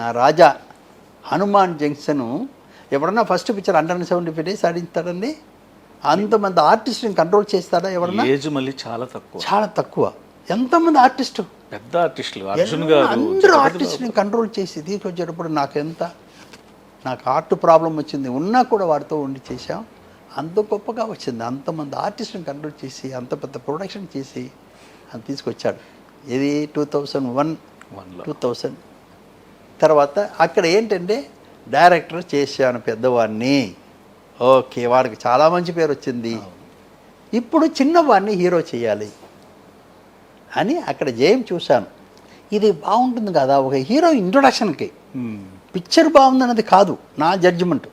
నా రాజా హనుమాన్ జంక్షను ఎవడన్నా first picture 175 days ఆడించాడండి. అంతమంది ఆర్టిస్ట్ని కంట్రోల్ చేస్తాడా ఎవరన్నా? ఏజ్ మళ్ళీ చాలా తక్కువ, చాలా తక్కువ. ఎంతమంది ఆర్టిస్టు, పెద్ద ఆర్టిస్టులు, అర్జున్ గారు, అందరూ ఆర్టిస్ట్ని కంట్రోల్ చేసి తీసుకొచ్చేటప్పుడు నాకు హార్ట్ ప్రాబ్లం వచ్చింది, ఉన్నా కూడా వాడితో ఉండి చేశాం. అంత గొప్పగా వచ్చింది. అంతమంది ఆర్టిస్ట్ని కంట్రోల్ చేసి అంత పెద్ద ప్రొడక్షన్ చేసి అది తీసుకొచ్చాడు. ఇది 2001 2000 తర్వాత అక్కడ ఏంటంటే డైరెక్టర్ చేశాను పెద్దవాడిని. ఓకే, వాడికి చాలా మంచి పేరు వచ్చింది. ఇప్పుడు చిన్నవాడిని హీరో చేయాలి అని అక్కడ జయం చూశాను. ఇది బాగుంటుంది కదా ఒక హీరో ఇంట్రొడక్షన్కి. పిక్చర్ బాగుందన్నది కాదు నా జడ్జిమెంట్,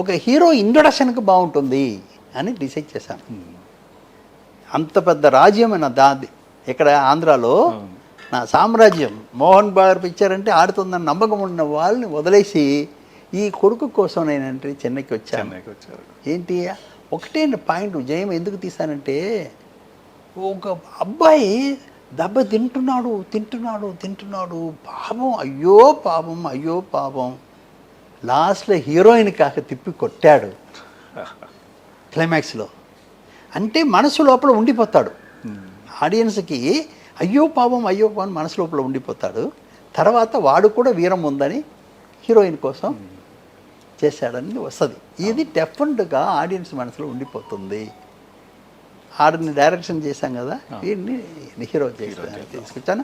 ఒక హీరో ఇంట్రొడక్షన్కి బాగుంటుంది అని డిసైడ్ చేశాను. అంత పెద్ద రాజ్యమైన దాది ఇక్కడ ఆంధ్రాలో నా సామ్రాజ్యం. మోహన్ బాబు పిక్చర్ అంటే ఆడుతుందని నమ్మకం ఉన్న వాళ్ళని వదిలేసి ఈ కొడుకు కోసం నేనంటే చెన్నైకి వచ్చాను. ఏంటి ఒకటే పాయింట్ జయం ఎందుకు తీశానంటే, ఒక అబ్బాయి దెబ్బ తింటున్నాడు పాపం, అయ్యో పాపం లాస్ట్లో హీరోయిన్ కాక తిప్పి కొట్టాడు క్లైమాక్స్లో. అంటే మనసు లోపల ఉండిపోతాడు, ఆడియన్స్కి అయ్యో పాపం మనసు లోపల ఉండిపోతాడు. తర్వాత వాడు కూడా వీరం ఉందని హీరోయిన్ కోసం చేశాడని వస్తుంది. ఇది డెఫినెట్గా ఆడియన్స్ మనసులో ఉండిపోతుంది. ఆడిని డైరెక్షన్ చేశాం కదా, వీడిని హీరో తీసుకొచ్చాను.